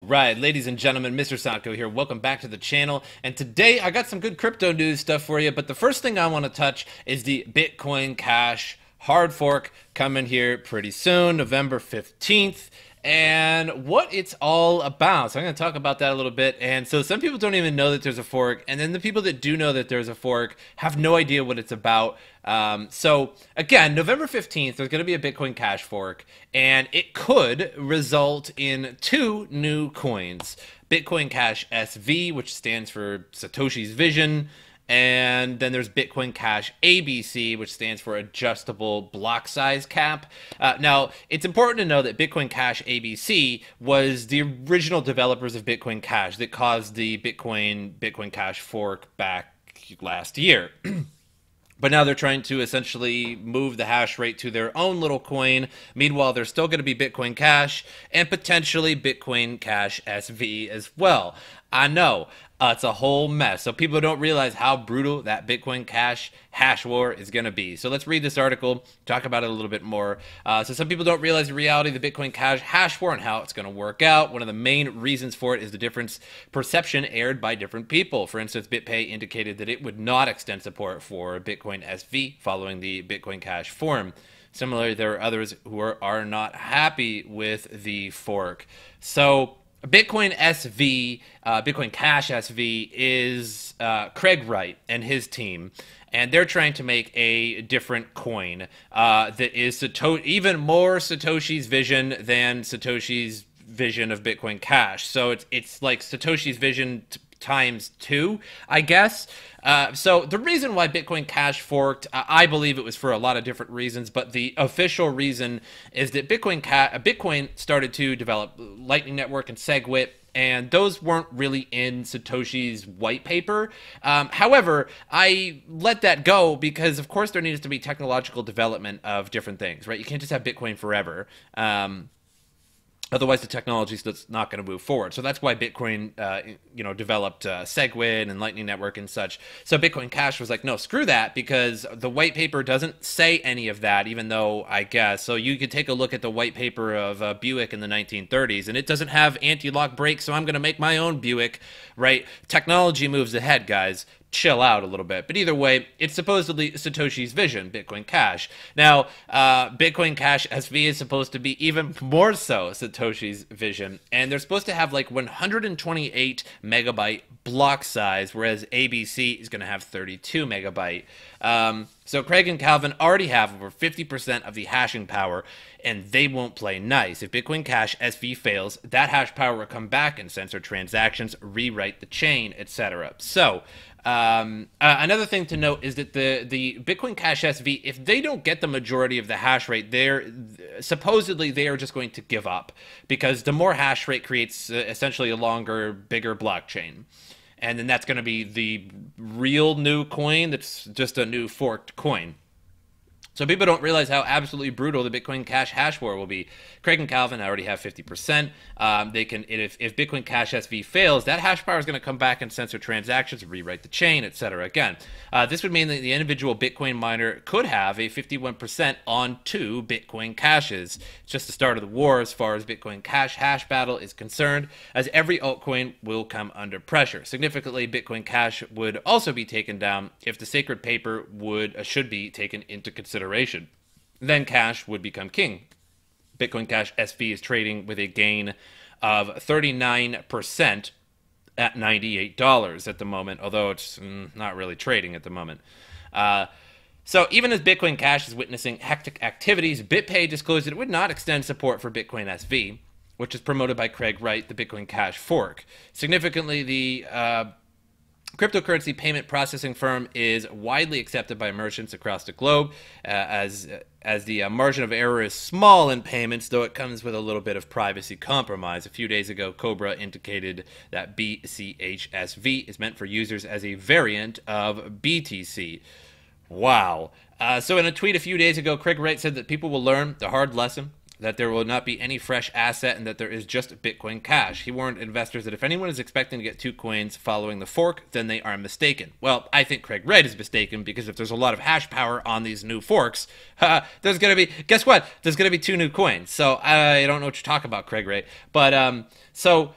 Right, ladies and gentlemen, MrSotko here. Welcome back to the channel. And today I got some good crypto news stuff for you. But the first thing I want to touch is the Bitcoin Cash hard fork coming here pretty soon, November 15th. And what it's all about. So I'm going to talk about that a little bit. And so some people don't even know that there's a fork. And then the people that do know that there's a fork have no idea what it's about. So again, November 15th, there's going to be a Bitcoin Cash fork. And it could result in two new coins. Bitcoin Cash SV, which stands for Satoshi's Vision. And then there's Bitcoin Cash ABC, which stands for Adjustable Block Size Cap. Now, it's important to know that Bitcoin Cash ABC was the original developers of Bitcoin Cash that caused the Bitcoin Cash fork back last year. But now they're trying to essentially move the hash rate to their own little coin. Meanwhile, there's still going to be Bitcoin Cash and potentially Bitcoin Cash SV as well. I know. It's a whole mess. So people don't realize how brutal that Bitcoin Cash hash war is going to be. So let's read this article, talk about it a little bit more. So some people don't realize the reality of the Bitcoin Cash hash war and how it's going to work out. One of the main reasons for it is the difference perception aired by different people. For instance, BitPay indicated that it would not extend support for Bitcoin SV following the Bitcoin Cash forum. Similarly, there are others who are not happy with the fork. So Bitcoin SV, Bitcoin Cash SV is Craig Wright and his team, and they're trying to make a different coin that is even more Satoshi's vision than Satoshi's vision of Bitcoin Cash. So it's like Satoshi's vision times two, I guess. So the reason why Bitcoin Cash forked, I believe it was for a lot of different reasons, but the official reason is that Bitcoin started to develop Lightning Network and SegWit, and those weren't really in Satoshi's white paper. However, I let that go because, of course, there needs to be technological development of different things, right? You can't just have Bitcoin forever. Otherwise, the technology is not going to move forward. So that's why Bitcoin, developed SegWit and Lightning Network and such. So Bitcoin Cash was like, no, screw that, because the white paper doesn't say any of that, even though I guess. So you could take a look at the white paper of Buick in the 1930s, and it doesn't have anti-lock brakes, so I'm going to make my own Buick, right? Technology moves ahead, guys. Chill out a little bit. But either way, it's supposedly Satoshi's vision, Bitcoin Cash. Now, Bitcoin Cash SV is supposed to be even more so Satoshi's vision. And they're supposed to have like 128 megabyte block size, whereas ABC is going to have 32 megabyte. So Craig and Calvin already have over 50% of the hashing power, and they won't play nice. If Bitcoin Cash SV fails, that hash power will come back and censor transactions, rewrite the chain, etc. So, another thing to note is that the Bitcoin Cash SV, if they don't get the majority of the hash rate, supposedly they are just going to give up, because the more hash rate creates essentially a longer, bigger blockchain. And then that's going to be the real new coin that's just a new forked coin. So people don't realize how absolutely brutal the Bitcoin Cash hash war will be. Craig and Calvin already have 50%. If Bitcoin Cash SV fails, that hash power is going to come back and censor transactions, rewrite the chain, etc. Again, this would mean that the individual Bitcoin miner could have a 51% on two Bitcoin Cashes. It's just the start of the war as far as Bitcoin Cash hash battle is concerned, as every altcoin will come under pressure. Significantly, Bitcoin Cash would also be taken down if the sacred paper should be taken into consideration. Then Cash would become king. Bitcoin Cash SV is trading with a gain of 39% at $98 at the moment, although it's not really trading at the moment. So even as Bitcoin Cash is witnessing hectic activities, BitPay disclosed that it would not extend support for Bitcoin SV, which is promoted by Craig Wright, the Bitcoin Cash fork. Significantly, the cryptocurrency payment processing firm is widely accepted by merchants across the globe, as the margin of error is small in payments, though it comes with a little bit of privacy compromise. A few days ago, Cobra indicated that BCHSV is meant for users as a variant of BTC. Wow. So in a tweet a few days ago, Craig Wright said that people will learn the hard lesson, that there will not be any fresh asset, and that there is just Bitcoin Cash. He warned investors that if anyone is expecting to get two coins following the fork, then they are mistaken. Well, I think Craig Wright is mistaken, because if there's a lot of hash power on these new forks, there's going to be, guess what? There's going to be two new coins. So I don't know what you're talking about, Craig Wright. But, so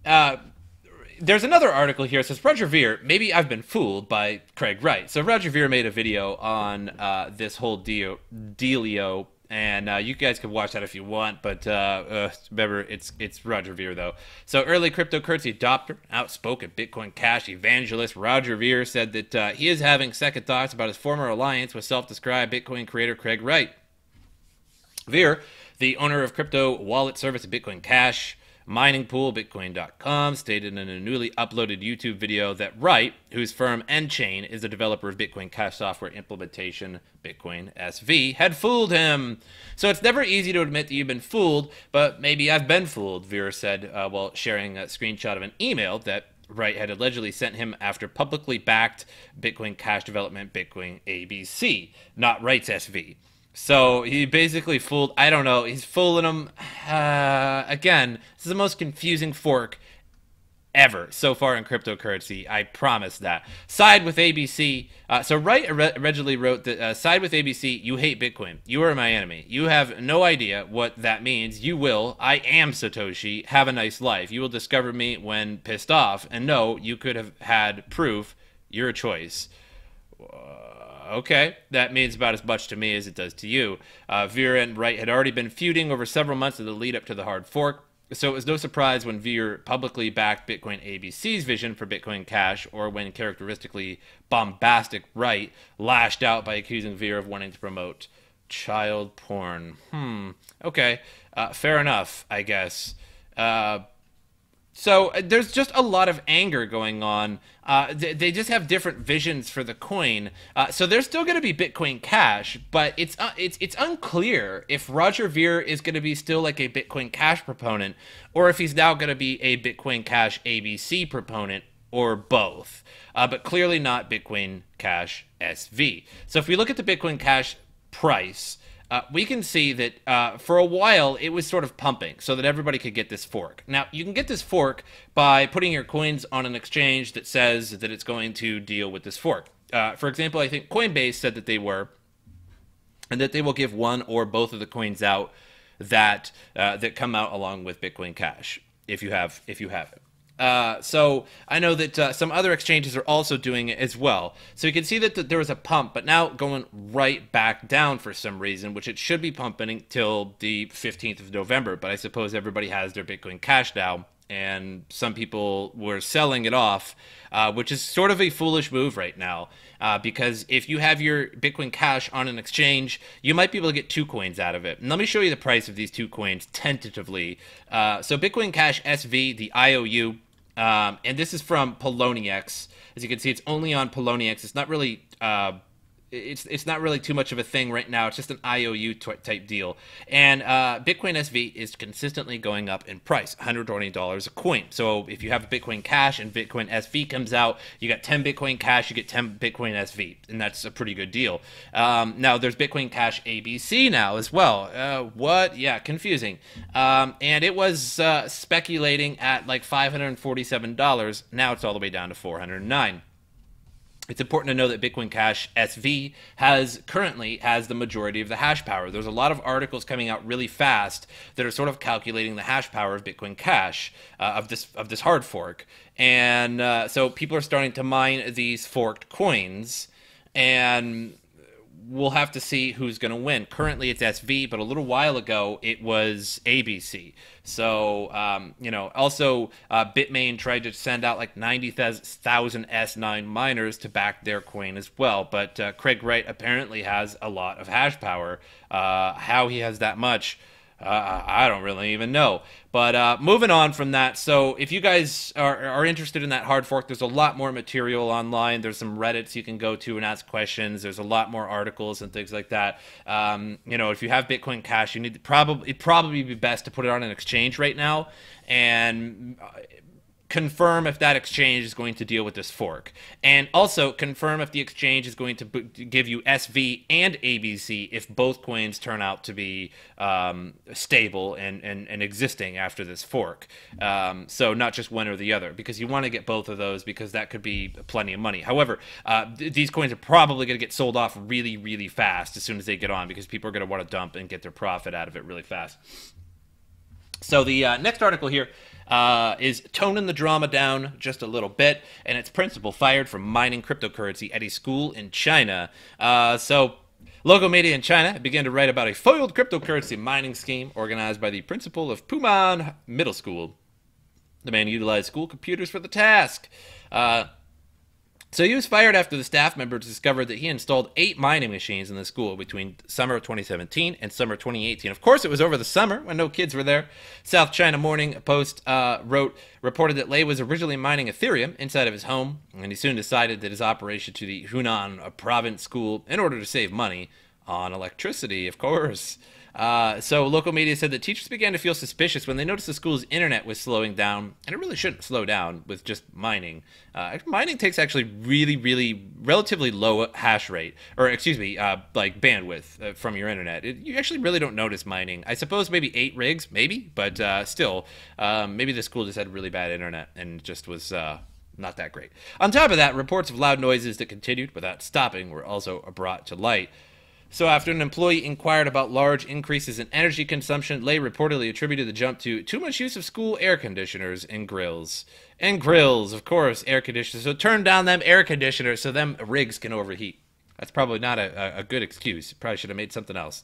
There's another article here. It says, Roger Ver, maybe I've been fooled by Craig Wright. So Roger Ver made a video on this whole dealio, and you guys can watch that if you want, but remember, it's Roger Ver, though. So early cryptocurrency adopter, outspoken Bitcoin Cash evangelist Roger Ver said that he is having second thoughts about his former alliance with self-described Bitcoin creator Craig Wright. Ver, the owner of crypto wallet service Bitcoin Cash mining pool Bitcoin.com, stated in a newly uploaded YouTube video that Wright, whose firm nChain is the developer of Bitcoin Cash software implementation Bitcoin SV, had fooled him. So it's never easy to admit that you've been fooled, but maybe I've been fooled, Vera said while sharing a screenshot of an email that Wright had allegedly sent him after publicly backed Bitcoin Cash development Bitcoin ABC, not Wright's SV. So he basically fooled, I don't know, he's fooling them. Again, this is the most confusing fork ever so far in cryptocurrency. I promise that. Side with ABC. So Wright originally wrote that, side with ABC, you hate Bitcoin. You are my enemy. You have no idea what that means. You will. I am Satoshi. Have a nice life. You will discover me when pissed off. And no, you could have had proof. Your choice. Okay, that means about as much to me as it does to you. Vera and Wright had already been feuding over several months of the lead up to the hard fork, so it was no surprise when Vera publicly backed Bitcoin ABC's vision for Bitcoin Cash, or when characteristically bombastic Wright lashed out by accusing Vera of wanting to promote child porn. Okay, fair enough, I guess. So there's just a lot of anger going on. They just have different visions for the coin. So there's still going to be Bitcoin Cash, but it's unclear if Roger Ver is going to be still like a Bitcoin Cash proponent, or if he's now going to be a Bitcoin Cash ABC proponent, or both. But clearly not Bitcoin Cash SV. So if we look at the Bitcoin Cash price, we can see that for a while it was sort of pumping so that everybody could get this fork. Now, you can get this fork by putting your coins on an exchange that says that it's going to deal with this fork. For example, I think Coinbase said that they were, and that they will give one or both of the coins out that that come out along with Bitcoin Cash if you have it. So I know that some other exchanges are also doing it as well. So you can see that there was a pump, but now going right back down for some reason, which it should be pumping until the 15th of November. But I suppose everybody has their Bitcoin Cash now, and some people were selling it off, which is sort of a foolish move right now. Because if you have your Bitcoin Cash on an exchange, you might be able to get 2 coins out of it. And let me show you the price of these 2 coins tentatively. So Bitcoin Cash SV, the IOU, and this is from Poloniex. As you can see, it's only on Poloniex. It's not really it's not really too much of a thing right now. It's just an IOU type deal. And Bitcoin SV is consistently going up in price, $120 a coin. So if you have a Bitcoin Cash and Bitcoin SV comes out, you got 10 Bitcoin Cash, you get 10 Bitcoin SV, and that's a pretty good deal. Now there's Bitcoin Cash ABC now as well. What? Yeah, confusing. And it was speculating at like $547. Now it's all the way down to $409. It's important to know that Bitcoin Cash SV currently has the majority of the hash power. There's a lot of articles coming out really fast that are sort of calculating the hash power of Bitcoin Cash of this hard fork, and so people are starting to mine these forked coins, and we'll have to see who's going to win. Currently, it's SV, but a little while ago, it was ABC. So, you know, also Bitmain tried to send out like 90,000 S9 miners to back their coin as well. But Craig Wright apparently has a lot of hash power. How he has that much, I don't really even know. But moving on from that, so if you guys are interested in that hard fork, there's a lot more material online. There's some Reddits you can go to and ask questions. There's a lot more articles and things like that. You know, if you have Bitcoin Cash, you need to it'd probably be best to put it on an exchange right now and confirm if that exchange is going to deal with this fork, and also confirm if the exchange is going to give you SV and ABC if both coins turn out to be stable and existing after this fork. So not just one or the other, because you want to get both of those, because that could be plenty of money. However, these coins are probably going to get sold off really, really fast as soon as they get on, because people are going to want to dump and get their profit out of it really fast. So the next article here is toning the drama down just a little bit, and its principal fired for mining cryptocurrency at a school in China. So local media in China began to write about a foiled cryptocurrency mining scheme organized by the principal of Puman Middle School. The man utilized school computers for the task. So he was fired after the staff members discovered that he installed 8 mining machines in the school between summer of 2017 and summer 2018. Of course, it was over the summer when no kids were there. South China Morning Post reported that Lei was originally mining Ethereum inside of his home, and he soon decided that his operation to the Hunan province school in order to save money on electricity, of course. So local media said that teachers began to feel suspicious when they noticed the school's internet was slowing down, and it really shouldn't slow down with just mining. Mining takes actually really relatively low hash rate, or excuse me, like bandwidth from your internet. You actually really don't notice mining. I suppose maybe 8 rigs, maybe, but still, maybe the school just had really bad internet and just was not that great. On top of that, reports of loud noises that continued without stopping were also brought to light. So after an employee inquired about large increases in energy consumption, Lei reportedly attributed the jump to too much use of school air conditioners and grills. And grills, of course, air conditioners. So turn down them air conditioners so them rigs can overheat. That's probably not a good excuse. Probably should have made something else.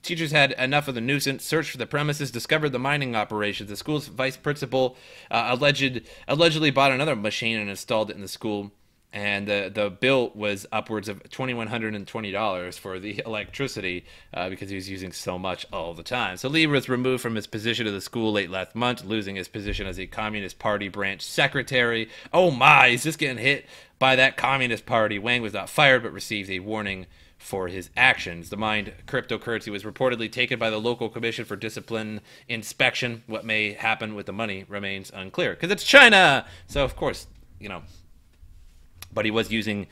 Teachers had enough of the nuisance, searched for the premises, discovered the mining operations. The school's vice principal allegedly bought another machine and installed it in the school. And the bill was upwards of $2,120 for the electricity because he was using so much all the time. So Lee was removed from his position at the school late last month, losing his position as a Communist Party branch secretary. Oh my, he's just getting hit by that Communist Party. Wang was not fired but received a warning for his actions. The mined cryptocurrency was reportedly taken by the local commission for discipline inspection. What may happen with the money remains unclear because it's China. So of course, you know. But he was using,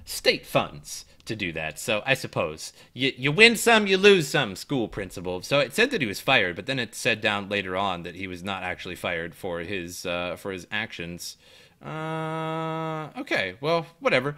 state funds to do that. So I suppose you win some, you lose some, school principal. So it said that he was fired, but then it said down later on that he was not actually fired for his actions. Okay, well, whatever.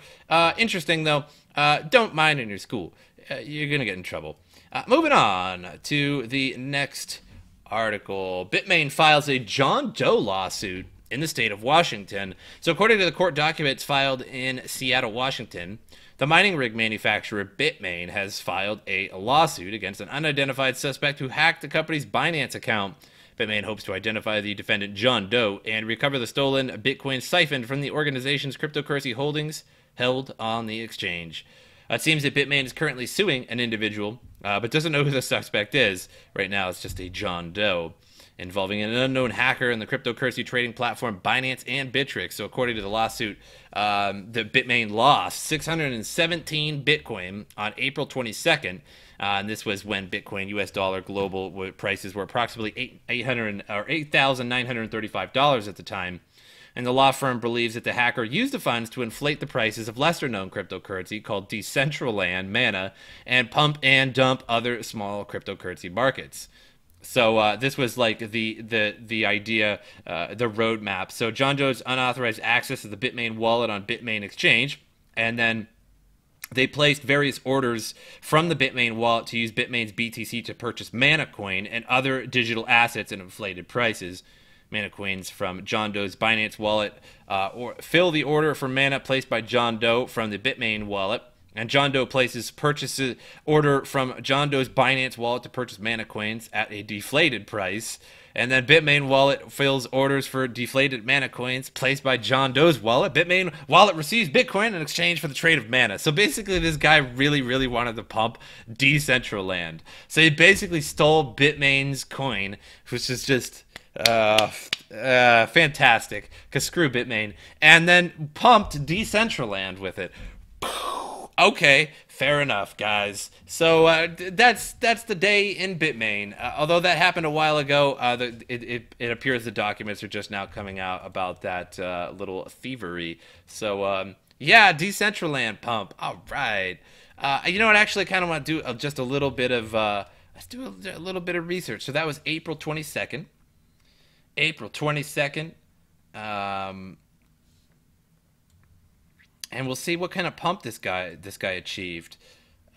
Interesting, though. Don't mine in your school. You're going to get in trouble. Moving on to the next article. Bitmain files a John Doe lawsuit in the state of Washington. So according to the court documents filed in Seattle, Washington, the mining rig manufacturer Bitmain has filed a lawsuit against an unidentified suspect who hacked the company's Binance account. Bitmain hopes to identify the defendant John Doe and recover the stolen Bitcoin siphoned from the organization's cryptocurrency holdings held on the exchange. It seems that Bitmain is currently suing an individual, but doesn't know who the suspect is. Right now, it's just a John Doe, involving an unknown hacker in the cryptocurrency trading platform Binance and Bittrex. So according to the lawsuit, the Bitmain lost 617 Bitcoin on April 22nd. And this was when Bitcoin US dollar global prices were approximately $8,935 at the time. And the law firm believes that the hacker used the funds to inflate the prices of lesser-known cryptocurrency called Decentraland Mana and pump and dump other small cryptocurrency markets. So this was like the idea, the roadmap. So John Doe's unauthorized access to the Bitmain wallet on Bitmain Exchange, and then they placed various orders from the Bitmain wallet to use Bitmain's BTC to purchase Mana Coin and other digital assets at inflated prices. Mana Coins from John Doe's Binance wallet or fill the order for Mana placed by John Doe from the Bitmain wallet. And John Doe places purchases order from John Doe's Binance wallet to purchase Mana Coins at a deflated price. And then Bitmain wallet fills orders for deflated Mana Coins placed by John Doe's wallet. Bitmain wallet receives Bitcoin in exchange for the trade of Mana. So basically this guy really wanted to pump Decentraland. So he basically stole Bitmain's coin, which is just fantastic. Because screw Bitmain. And then pumped Decentraland with it. Okay, fair enough, guys. So that's the day in Bitmain. Although that happened a while ago, it appears the documents are just now coming out about that little thievery. So yeah, Decentraland pump. All right. You know what? I actually kind of want to do just a little bit of let's do a little bit of research. So that was April 22nd. April 22nd. And we'll see what kind of pump this guy achieved.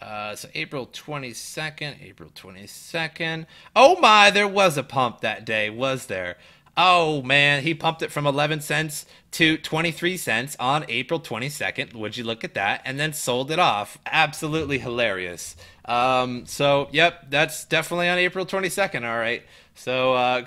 So April 22nd, April 22nd. Oh my, there was a pump that day, was there? Oh man, he pumped it from 11 cents to 23 cents on April 22nd. Would you look at that? And then sold it off. Absolutely hilarious. So, yep, that's definitely on April 22nd, all right. So,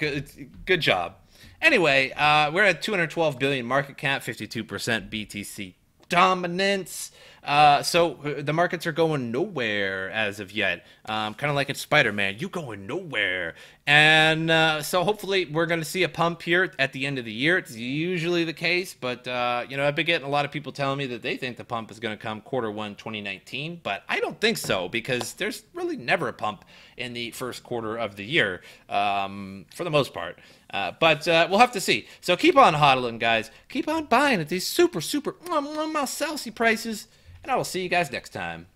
good job. Anyway, we're at 212 billion market cap, 52% BTC dominance. So the markets are going nowhere as of yet. Kind of like in Spider-Man, you going nowhere. And so hopefully we're going to see a pump here at the end of the year. It's usually the case, but I've been getting a lot of people telling me that they think the pump is going to come Q1 2019, but I don't think so because there's really never a pump in the first quarter of the year for the most part. But we'll have to see. So keep on hodling, guys. Keep on buying at these super, super salty prices. And I will see you guys next time.